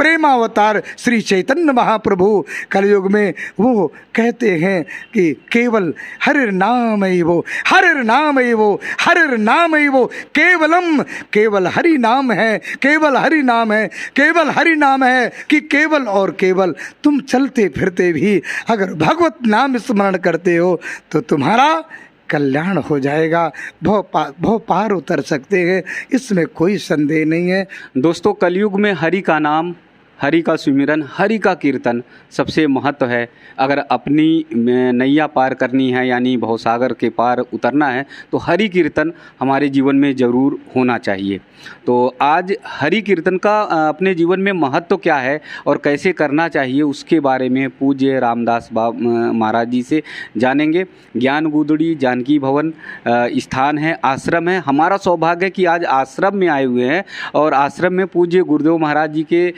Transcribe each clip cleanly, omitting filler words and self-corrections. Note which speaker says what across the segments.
Speaker 1: प्रेमावतार श्री चैतन्य महाप्रभु कलयुग में वो कहते हैं कि केवल हरिर नाम ही वो, हरिर नाम ही वो, हरिर नाम ही वो, केवलम, केवल हरि नाम है, केवल हरि नाम है, केवल हरि नाम है कि केवल और केवल तुम चलते फिरते भी अगर भगवत नाम स्मरण करते हो तो तुम्हारा कल्याण हो जाएगा, भव पार उतर सकते हैं, इसमें कोई संदेह नहीं है।
Speaker 2: दोस्तों, कलयुग में हरि का नाम, हरि का सुमिरन, हरि का कीर्तन सबसे महत्व है। अगर अपनी नैया पार करनी है यानी भवसागर के पार उतरना है तो हरि कीर्तन हमारे जीवन में ज़रूर होना चाहिए। तो आज हरि कीर्तन का अपने जीवन में महत्व क्या है और कैसे करना चाहिए उसके बारे में पूज्य रामदास महाराज जी से जानेंगे। ज्ञान गुदड़ी जानकी भवन स्थान है, आश्रम है। हमारा सौभाग्य है कि आज आश्रम में आए हुए हैं और आश्रम में पूज्य गुरुदेव महाराज जी के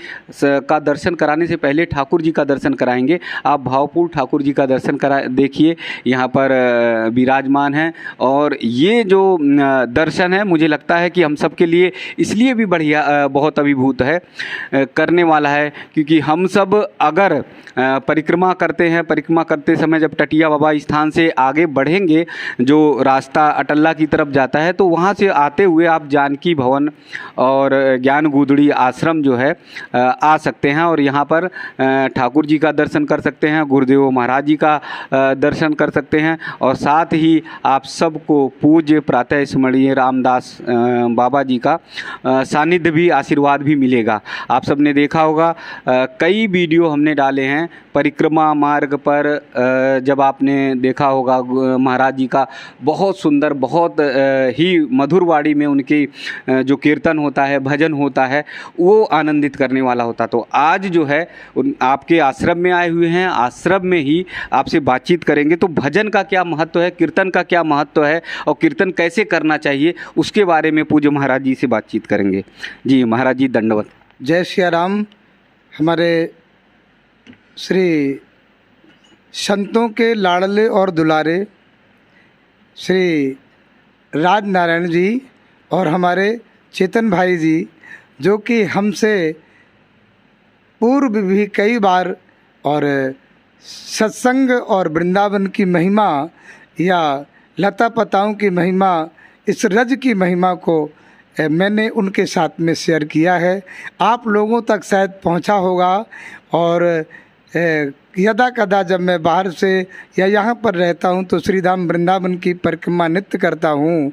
Speaker 2: का दर्शन कराने से पहले ठाकुर जी का दर्शन कराएंगे। आप भावपूर्ण ठाकुर जी का दर्शन देखिए, यहाँ पर विराजमान हैं और ये जो दर्शन है मुझे लगता है कि हम सब के लिए इसलिए भी बढ़िया, बहुत अभिभूत है, करने वाला है, क्योंकि हम सब अगर परिक्रमा करते हैं, परिक्रमा करते समय जब टटिया बाबा स्थान से आगे बढ़ेंगे, जो रास्ता अटल्ला की तरफ जाता है, तो वहाँ से आते हुए आप जानकी भवन और ज्ञान गुदड़ी आश्रम जो है आ सकते हैं और यहाँ पर ठाकुर जी का दर्शन कर सकते हैं, गुरुदेव महाराज जी का दर्शन कर सकते हैं और साथ ही आप सबको पूज्य प्रातः स्मरणीय रामदास बाबा जी का सानिध्य भी, आशीर्वाद भी मिलेगा। आप सब ने देखा होगा, कई वीडियो हमने डाले हैं परिक्रमा मार्ग पर, जब आपने देखा होगा महाराज जी का बहुत सुंदर, बहुत ही मधुर वाणी में उनके जो कीर्तन होता है, भजन होता है, वो आनंदित करने वाला होता। तो आज जो है आपके आश्रम में आए हुए हैं, आश्रम में ही आपसे बातचीत करेंगे। तो भजन का क्या महत्व है, कीर्तन का क्या महत्व है और कीर्तन कैसे करना चाहिए उसके बारे में पूज्य महाराज जी से बातचीत करेंगे। जी महाराज जी, दंडवत।
Speaker 1: जय श्री राम। हमारे श्री संतों के लाडले और दुलारे श्री राज नारायण जी और हमारे चेतन भाई जी, जो कि हमसे पूर्व भी कई बार और सत्संग और वृंदावन की महिमा या लता पताओं की महिमा, इस रज की महिमा को मैंने उनके साथ में शेयर किया है। आप लोगों तक शायद पहुंचा होगा और यदा कदा जब मैं बाहर से या यहाँ पर रहता हूँ तो श्री धाम वृंदावन की परिक्रमा नित्य करता हूँ।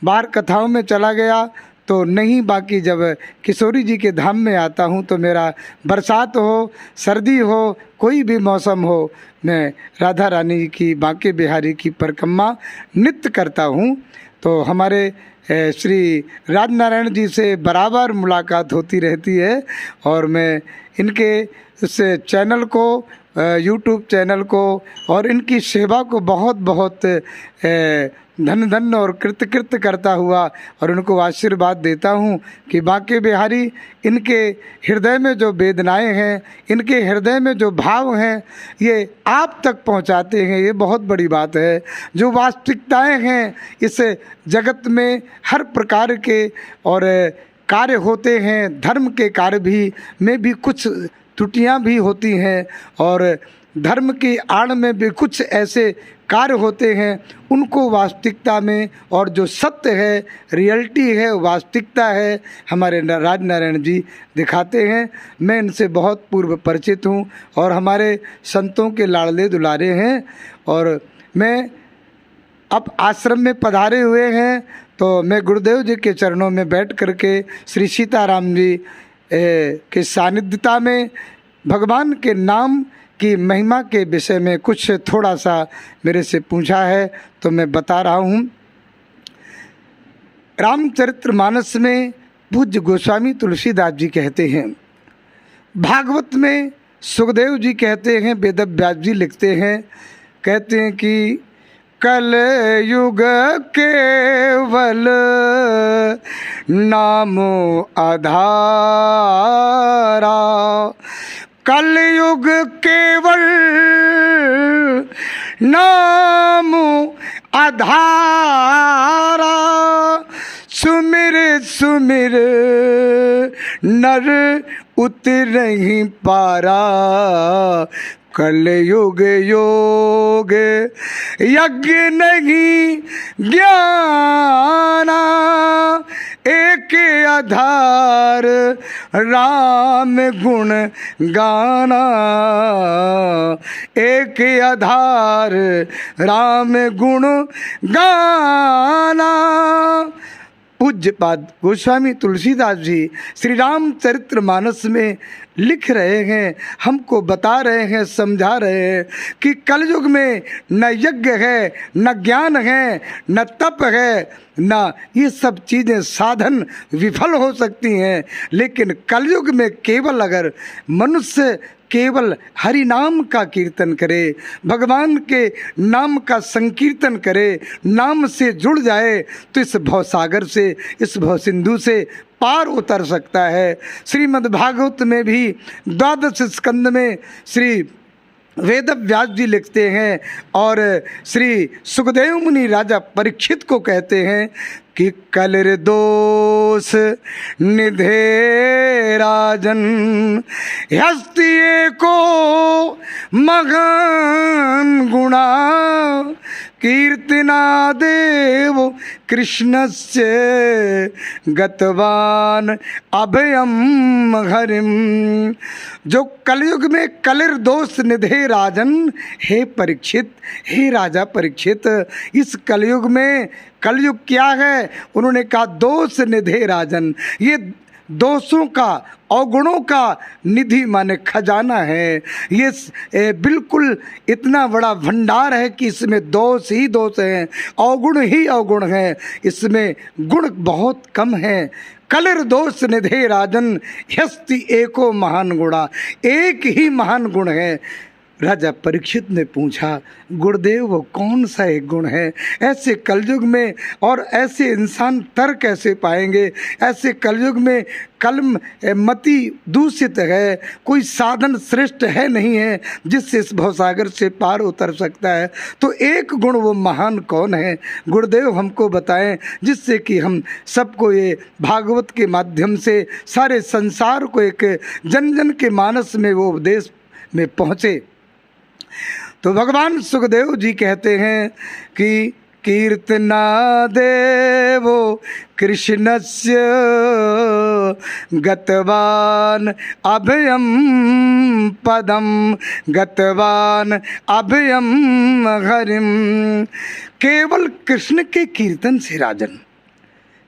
Speaker 1: बाहर कथाओं में चला गया तो नहीं, बाकी जब किशोरी जी के धाम में आता हूँ तो मेरा बरसात हो, सर्दी हो, कोई भी मौसम हो, मैं राधा रानी की, बांके बिहारी की परिक्रमा नित्य करता हूँ। तो हमारे श्री राज नारायण जी से बराबर मुलाकात होती रहती है और मैं इनके इस चैनल को, यूट्यूब चैनल को और इनकी सेवा को बहुत बहुत धन धन और कृत करता हुआ और उनको आशीर्वाद देता हूँ कि बांके बिहारी इनके हृदय में जो वेदनाएं हैं, इनके हृदय में जो भाव हैं, ये आप तक पहुँचाते हैं। ये बहुत बड़ी बात है। जो वास्तविकताएं हैं इस जगत में, हर प्रकार के और कार्य होते हैं, धर्म के कार्य भी में भी कुछ त्रुटियां भी होती हैं और धर्म की आड़ में भी कुछ ऐसे कार्य होते हैं, उनको वास्तविकता में और जो सत्य है, रियलिटी है, वास्तविकता है, हमारे राज नारायण जी दिखाते हैं। मैं इनसे बहुत पूर्व परिचित हूँ और हमारे संतों के लाडले दुलारे हैं और मैं अब आश्रम में पधारे हुए हैं तो मैं गुरुदेव जी के चरणों में बैठ करके श्री सीताराम जी के सानिध्यता में भगवान के नाम की महिमा के विषय में कुछ थोड़ा सा मेरे से पूछा है तो मैं बता रहा हूँ। रामचरितमानस में पूज्य गोस्वामी तुलसीदास जी कहते हैं, भागवत में सुखदेव जी कहते हैं, वेदव्यास जी लिखते हैं, कहते हैं कि कल युग केवल नामो आधारा, कल युग केवल नामो आधारा, सुमिर सुमिर नर उतर नहीं पारा, कलयुग योग यज्ञ नहीं ज्ञाना, एक आधार राम गुण गाना, एक आधार राम गुण गाना। पूज्यपाद गोस्वामी तुलसीदास जी श्री रामचरित्र मानस में लिख रहे हैं, हमको बता रहे हैं, समझा रहे हैं कि कलयुग में न यज्ञ है, न ज्ञान है, न तप है, न ये सब चीज़ें साधन विफल हो सकती हैं, लेकिन कलयुग में केवल अगर मनुष्य केवल हरि नाम का कीर्तन करे, भगवान के नाम का संकीर्तन करे, नाम से जुड़ जाए तो इस भवसागर से, इस भवसिंधु से पार उतर सकता है। श्रीमद् भागवत में भी 12 स्कंद में श्री वेद व्यास जी लिखते हैं और श्री सुखदेव मुनि राजा परीक्षित को कहते हैं कि कलिर दोष निधे राजन, हस्तिये को मगन गुणा, कीर्तना देव कृष्णस्य गतवान अभयम हरिम। जो कलयुग में कलिर दोष निधे राजन, हे परीक्षित, हे राजा परीक्षित, इस कलयुग में, कलयुग क्या है? उन्होंने कहा दोष निधे राजन, ये दोषों का, अवगुणों का निधि माने खजाना है। ये बिल्कुल इतना बड़ा भंडार है कि इसमें दोष ही दोष हैं, अवगुण ही अवगुण हैं, इसमें गुण बहुत कम है। कलिर दोष निधे राजन, ह्यस्ति एको महान गुणा, एक ही महान गुण है। राजा परीक्षित ने पूछा, गुरुदेव वो कौन सा एक गुण है? ऐसे कलयुग में और ऐसे इंसान तर कैसे पाएंगे? ऐसे कलयुग में कलम मति दूषित है, कोई साधन श्रेष्ठ है नहीं है जिससे इस भवसागर से पार उतर सकता है। तो एक गुण वो महान कौन है? गुरुदेव हमको बताएं, जिससे कि हम सबको ये भागवत के माध्यम से सारे संसार को एक जन जन के मानस में वो उपदेश में पहुँचे। तो भगवान सुखदेव जी कहते हैं कि कीर्तना देवो कृष्णस्य गतवान अभयम पदम, गतवान अभयम हरिम। केवल कृष्ण के कीर्तन से राजन,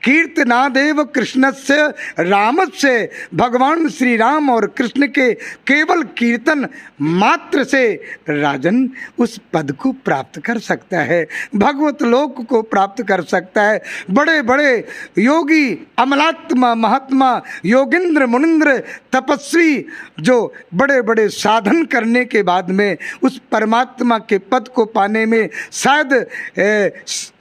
Speaker 1: कीर्तनादेव कृष्णस्य रामस्य, भगवान श्री राम और कृष्ण के केवल कीर्तन मात्र से राजन उस पद को प्राप्त कर सकता है, भगवत लोक को प्राप्त कर सकता है। बड़े बड़े योगी, अमलात्मा, महात्मा, योगिंद्र, मुनिंद्र, तपस्वी जो बड़े बड़े साधन करने के बाद में उस परमात्मा के पद को पाने में शायद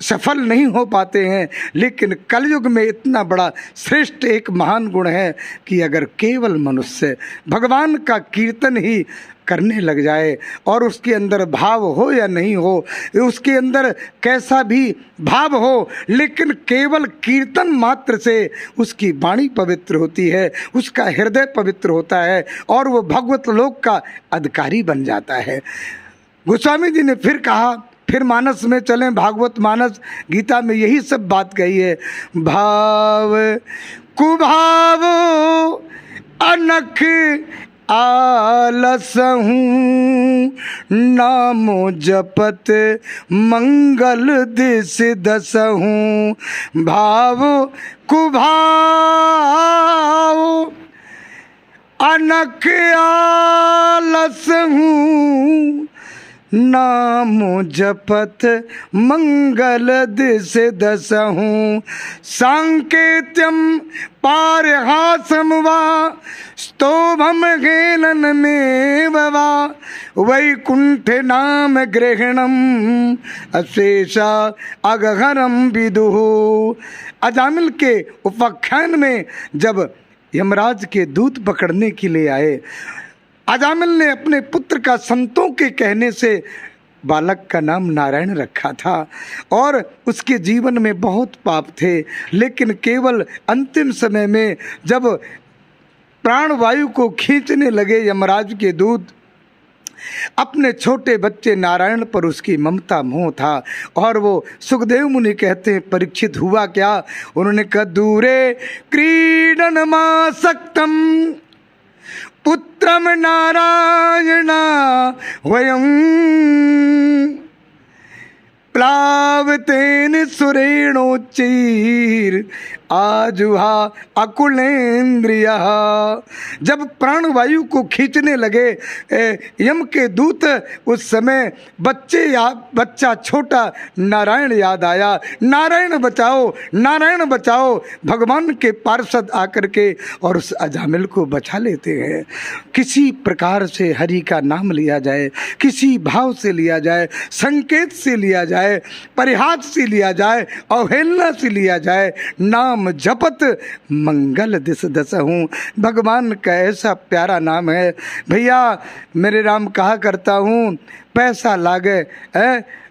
Speaker 1: सफल नहीं हो पाते हैं, लेकिन कलयुग में इतना बड़ा श्रेष्ठ एक महान गुण है कि अगर केवल मनुष्य भगवान का कीर्तन ही करने लग जाए और उसके अंदर भाव हो या नहीं हो, उसके अंदर कैसा भी भाव हो, लेकिन केवल कीर्तन मात्र से उसकी वाणी पवित्र होती है, उसका हृदय पवित्र होता है और वो भगवत लोक का अधिकारी बन जाता है। गोस्वामी जी ने फिर कहा, फिर मानस में चलें, भागवत मानस गीता में यही सब बात कही है। भाव कुभाव अनख आलस हूँ, नामो जपत मंगल दिस दस हूँ। भाव कुभाव अनख आलस हूँ, नामो जपत मंगल दिस दस हूँ। सांकेत्यम पारहासम वा स्तोभम हेलन में वा, वैकुंठ नाम ग्रहणम अशेषा अगहरम विदुः। अजामिल के उपाख्यान में जब यमराज के दूत पकड़ने के लिए आए, अजामिल ने अपने पुत्र का संतों के कहने से बालक का नाम नारायण रखा था और उसके जीवन में बहुत पाप थे, लेकिन केवल अंतिम समय में जब प्राणवायु को खींचने लगे यमराज के दूत, अपने छोटे बच्चे नारायण पर उसकी ममता मोह था। और वो सुखदेव मुनि कहते हैं, परीक्षित हुआ क्या? उन्होंने कहा, दूरे क्रीडनमासक्तम पुत्रम नारायणा वयम प्लावतेन सुरेणोच्चैर आजुहा अकुलेन्द्रिया। जब प्राणवायु को खींचने लगे यम के दूत, उस समय बच्चा छोटा नारायण याद आया। नारायण बचाओ, नारायण बचाओ। भगवान के पार्षद आकर के और उस अजामिल को बचा लेते हैं। किसी प्रकार से हरि का नाम लिया जाए, किसी भाव से लिया जाए, संकेत से लिया जाए, परिहास से लिया जाए, अवहेलना से लिया जाए, नाम जपत मंगल दिस दसहूं। भगवान का ऐसा प्यारा नाम है। भैया मेरे राम कहा करता हूँ, पैसा लागे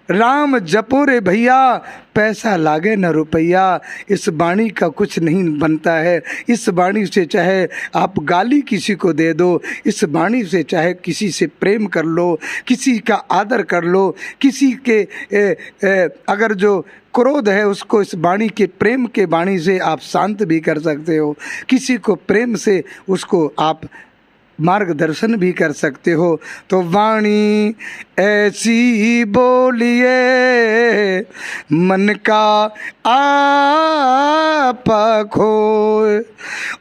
Speaker 1: राम जपो रे भैया, पैसा लागे न रुपया। इस वाणी का कुछ नहीं बनता है। इस वाणी से चाहे आप गाली किसी को दे दो, इस वाणी से चाहे किसी से प्रेम कर लो, किसी का आदर कर लो, किसी के अगर जो क्रोध है उसको इस वाणी के प्रेम के वाणी से आप शांत भी कर सकते हो। किसी को प्रेम से उसको आप मार्गदर्शन भी कर सकते हो। तो वाणी ऐसी बोलिए मन का आप खोए,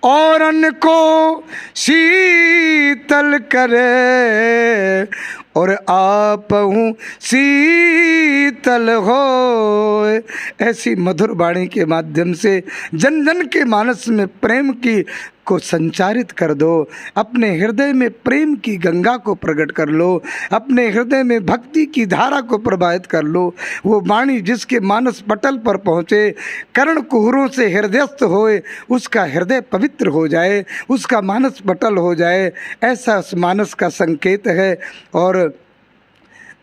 Speaker 1: और अन्न को शीतल करे, और आप हूँ शीतल हो। ऐसी मधुर वाणी के माध्यम से जन जन के मानस में प्रेम की को संचारित कर दो। अपने हृदय में प्रेम की गंगा को प्रकट कर लो, अपने हृदय में भक्ति की धारा को प्रवाहित कर लो। वो वाणी जिसके मानस पटल पर पहुँचे, कर्ण कुहरों से हृदयस्थ होए, उसका हृदय पवित्र हो जाए, उसका मानस पटल हो जाए, ऐसा उस मानस का संकेत है। और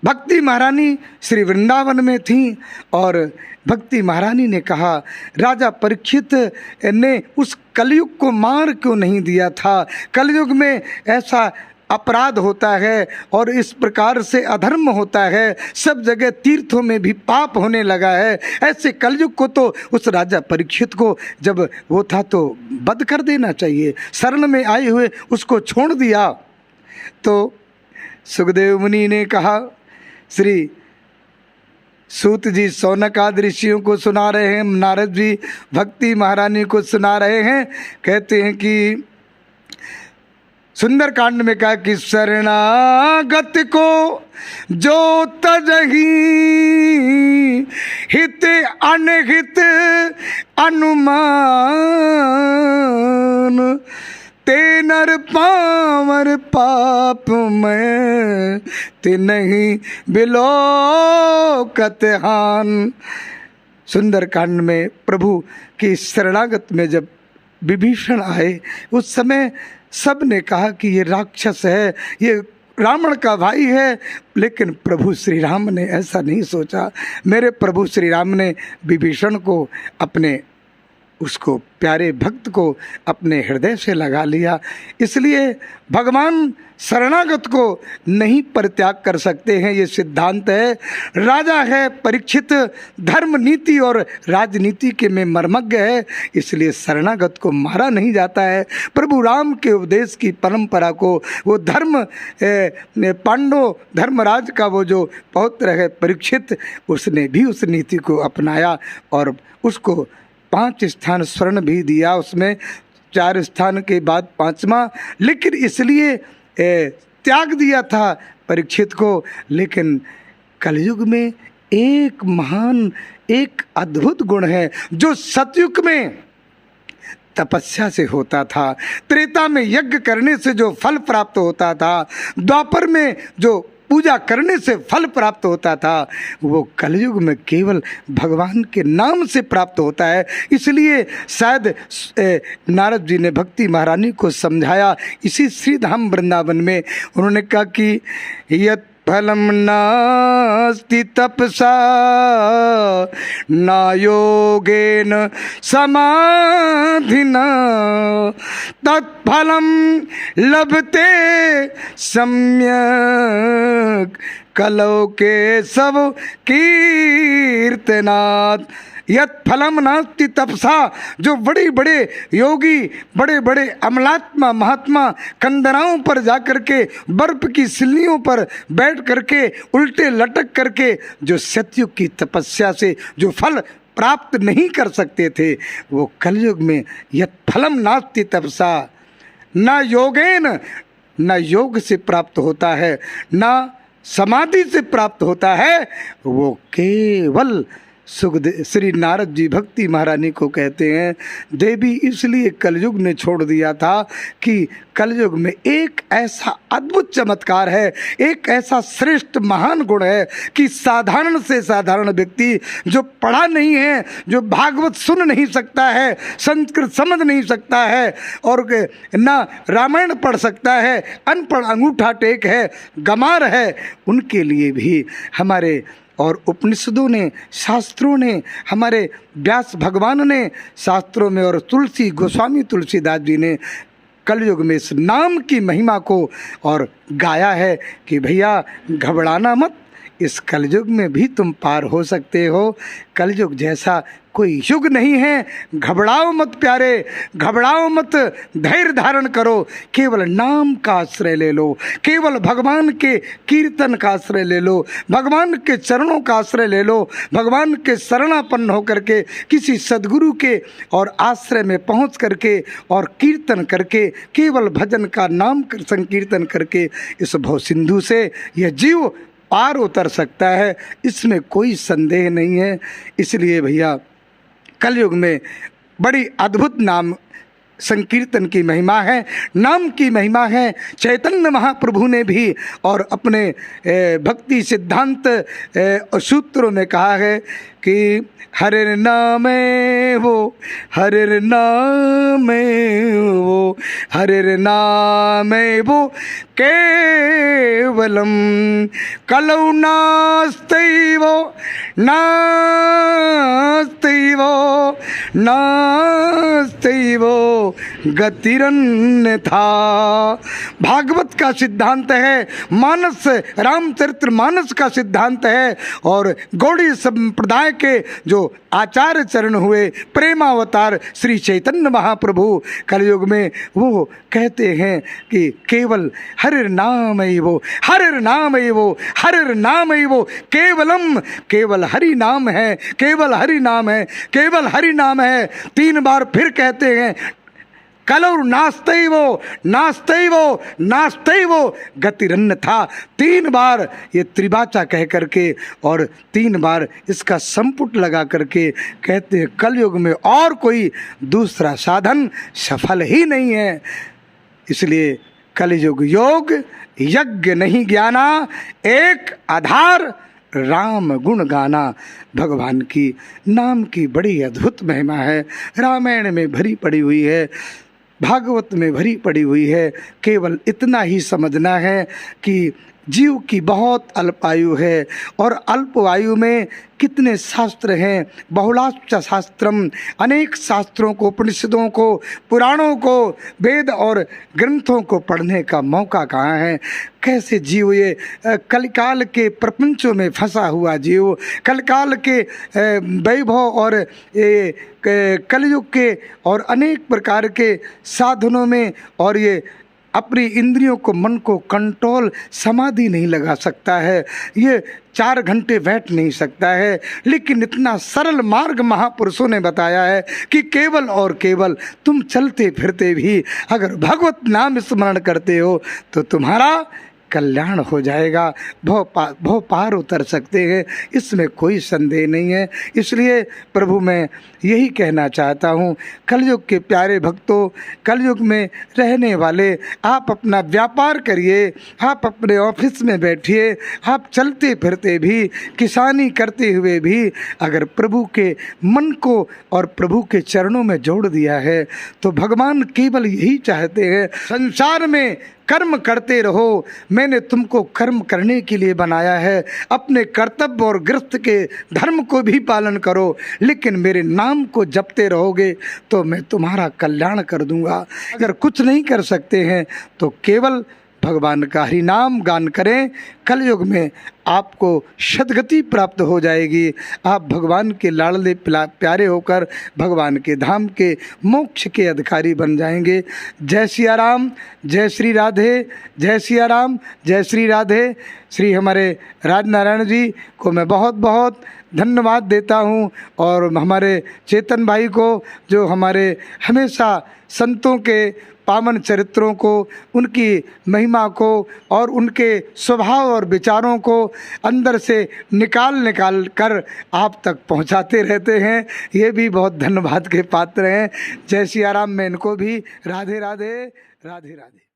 Speaker 1: भक्ति महारानी श्री वृंदावन में थी, और भक्ति महारानी ने कहा, राजा परीक्षित ने उस कलयुग को मार क्यों नहीं दिया था? कलयुग में ऐसा अपराध होता है और इस प्रकार से अधर्म होता है, सब जगह तीर्थों में भी पाप होने लगा है। ऐसे कलयुग को तो उस राजा परीक्षित को जब वो था तो बंद कर देना चाहिए। शरण में आए हुए उसको छोड़ दिया। तो सुखदेव मुनि ने कहा, श्री सूत जी सौनक आदि ऋषियों को सुना रहे हैं, नारद जी भक्ति महारानी को सुना रहे हैं। कहते हैं कि सुंदर कांड में कहा कि शरणागत को जो तजही हित अनहित अनुमान, ते नर पामर पाप में ते नहीं बिलोकत हान। सुंदर कांड में प्रभु की शरणागत में जब विभीषण आए, उस समय सब ने कहा कि ये राक्षस है, ये रावण का भाई है। लेकिन प्रभु श्री राम ने ऐसा नहीं सोचा। मेरे प्रभु श्री राम ने विभीषण को अपने उसको प्यारे भक्त को अपने हृदय से लगा लिया। इसलिए भगवान शरणागत को नहीं परित्याग कर सकते हैं, ये सिद्धांत है। राजा है परीक्षित, धर्म नीति और राजनीति के में मर्मज्ञ है, इसलिए शरणागत को मारा नहीं जाता है। प्रभु राम के उपदेश की परंपरा को वो पांडव धर्मराज का वो जो पौत्र है परीक्षित, उसने भी उस नीति को अपनाया और उसको 5 स्थान स्वर्ण भी दिया, उसमें 4 स्थान के बाद 5वां। लेकिन इसलिए त्याग दिया था परीक्षित को। लेकिन कलयुग में एक महान, एक अद्भुत गुण है जो सतयुग में तपस्या से होता था, त्रेता में यज्ञ करने से जो फल प्राप्त होता था, द्वापर में जो पूजा करने से फल प्राप्त होता था, वो कलयुग में केवल भगवान के नाम से प्राप्त होता है। इसलिए शायद नारद जी ने भक्ति महारानी को समझाया इसी श्री धाम वृंदावन में। उन्होंने कहा कि यत् फलम नास्ति तपसा न योगेन समाधिना तत्फलम लभते सम्यक कलौ के सब कीर्तनात्। यत् फलम नास्ति तपसा, जो बड़े बड़े योगी, बड़े बड़े अमलात्मा महात्मा कंदराओं पर जाकर के, बर्फ की सिल्लियों पर बैठ करके, उल्टे लटक करके जो सतयुग की तपस्या से जो फल प्राप्त नहीं कर सकते थे, वो कलयुग में यत् फलम नास्ति तपसा, न योगेन, न योग से प्राप्त होता है, न समाधि से प्राप्त होता है, वो केवल सुखदेव श्री नारद जी भक्ति महारानी को कहते हैं, देवी इसलिए कलयुग ने छोड़ दिया था कि कलयुग में एक ऐसा अद्भुत चमत्कार है, एक ऐसा श्रेष्ठ महान गुण है कि साधारण से साधारण व्यक्ति जो पढ़ा नहीं है, जो भागवत सुन नहीं सकता है, संस्कृत समझ नहीं सकता है और ना रामायण पढ़ सकता है, अनपढ़ अंगूठा टेक है, गमार है, उनके लिए भी हमारे और उपनिषदों ने, शास्त्रों ने, हमारे व्यास भगवान ने शास्त्रों में और तुलसी गोस्वामी तुलसीदास जी ने कलयुग में इस नाम की महिमा को और गाया है कि भैया घबराना मत, इस कलयुग में भी तुम पार हो सकते हो। कलयुग जैसा कोई युग नहीं है। घबराओ मत प्यारे, घबराओ मत, धैर्य धारण करो, केवल नाम का आश्रय ले लो, केवल भगवान के कीर्तन का आश्रय ले लो, भगवान के चरणों का आश्रय ले लो, भगवान के शरणापन्न होकर के किसी सद्गुरु के और आश्रय में पहुंच करके और कीर्तन करके, केवल भजन का नाम संकीर्तन करके इस भव सिंधु से यह जीव पार उतर सकता है, इसमें कोई संदेह नहीं है। इसलिए भैया कलयुग में बड़ी अद्भुत नाम संकीर्तन की महिमा है, नाम की महिमा है। चैतन्य महाप्रभु ने भी और अपने भक्ति सिद्धांत सूत्रों में कहा है कि हरे नाम वो, हरे नाम वो, हरे नाम वो केवलम कलौ नास्त्यैव नास्त्यैव नास्त्यैव गतिरन्यथा। भागवत का सिद्धांत है, मानस रामचरित्र मानस का सिद्धांत है और गौड़ी संप्रदाय के जो आचार्य चरण हुए प्रेमावतार श्री चैतन्य महाप्रभु कलयुग में वो कहते हैं कि केवल हरि नाम ही वो, हरि नाम ही वो, हरि नाम ही वो केवलम, केवल हरि नाम है, केवल हरि नाम है, केवल हरि नाम है। 3 बार फिर कहते हैं कलौ नास्त्यैवो नास्त्यैवो नास्त्यैवो गतिरन्यथा। 3 बार ये त्रिवाचा कह करके और 3 बार इसका संपुट लगा करके कहते हैं कलयुग में और कोई दूसरा साधन सफल ही नहीं है। इसलिए कलयुग योग यज्ञ नहीं ज्ञाना, एक आधार राम गुण गाना। भगवान की नाम की बड़ी अद्भुत महिमा है, रामायण में भरी पड़ी हुई है, भागवत में भरी पड़ी हुई है। केवल इतना ही समझना है कि जीव की बहुत अल्प आयु है और अल्प आयु में कितने शास्त्र हैं, बहुलाश्च शास्त्रम, अनेक शास्त्रों को, उपनिषदों को, पुराणों को, वेद और ग्रंथों को पढ़ने का मौका कहाँ है। कैसे जीव ये कलकाल के प्रपंचों में फंसा हुआ जीव, कलकाल के वैभव और ये कलयुग के और अनेक प्रकार के साधनों में और ये अपनी इंद्रियों को, मन को कंट्रोल, समाधि नहीं लगा सकता है, ये 4 घंटे बैठ नहीं सकता है। लेकिन इतना सरल मार्ग महापुरुषों ने बताया है कि केवल और केवल तुम चलते फिरते भी अगर भगवत नाम स्मरण करते हो तो तुम्हारा कल्याण हो जाएगा, भव पार उतर सकते हैं, इसमें कोई संदेह नहीं है। इसलिए प्रभु मैं यही कहना चाहता हूँ, कलयुग के प्यारे भक्तों, कलयुग में रहने वाले, आप अपना व्यापार करिए, आप अपने ऑफिस में बैठिए, आप चलते फिरते भी, किसानी करते हुए भी अगर प्रभु के मन को और प्रभु के चरणों में जोड़ दिया है तो भगवान केवल यही चाहते हैं, संसार में कर्म करते रहो, मैंने तुमको कर्म करने के लिए बनाया है। अपने कर्तव्य और गृहस्थ के धर्म को भी पालन करो, लेकिन मेरे नाम को जपते रहोगे तो मैं तुम्हारा कल्याण कर दूंगा। अगर कुछ नहीं कर सकते हैं तो केवल भगवान का हरि नाम गान करें, कलयुग में आपको सद्गति प्राप्त हो जाएगी। आप भगवान के लाडले प्यारे होकर भगवान के धाम के मोक्ष के अधिकारी बन जाएंगे। जय सिया राम, जय श्री राधे, जय सिया राम, जय श्री राधे। श्री हमारे राजनारायण जी को मैं बहुत बहुत धन्यवाद देता हूँ, और हमारे चेतन भाई को जो हमारे हमेशा संतों के पावन चरित्रों को, उनकी महिमा को और उनके स्वभाव और विचारों को अंदर से निकाल कर आप तक पहुंचाते रहते हैं, ये भी बहुत धन्यवाद के पात्र हैं। जय सिया राम। मैं इनको भी राधे राधे, राधे राधे।